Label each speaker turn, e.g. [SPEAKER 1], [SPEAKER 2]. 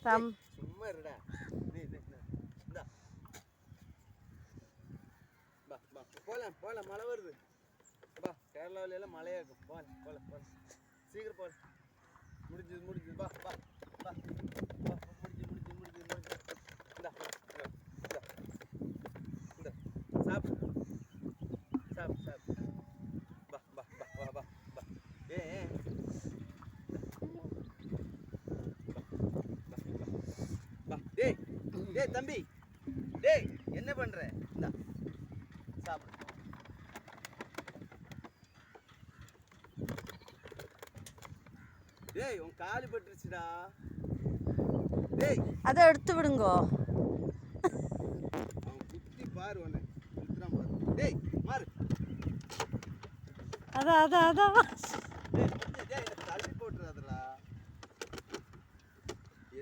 [SPEAKER 1] சும்மா இருடா. இந்தா பா பா போகலாம் போகலாம், மழை வருது. பா கேரளாவில எல்லாம் மழையா இருக்கும். போகலாம் போகலாம் போகலாம், சீக்கிரம் போகலாம். முடிஞ்சது பா பா பா பா, முடிஞ்சு. இந்தா இந்த சாப்பிடு பா பா பா வா பா பா. ஏ பா. டேய் தம்பி, டேய் என்ன பண்ற? இந்தா சாப்பிடு. டேய் உன் காலு பட்டுருச்சுடா. டேய்
[SPEAKER 2] அதை எடுத்து விடுங்கோ.
[SPEAKER 1] அவன் குத்தி பாரு, ஒன்று குத்துறான் பாரு. டேய் மாறு.
[SPEAKER 2] அதான்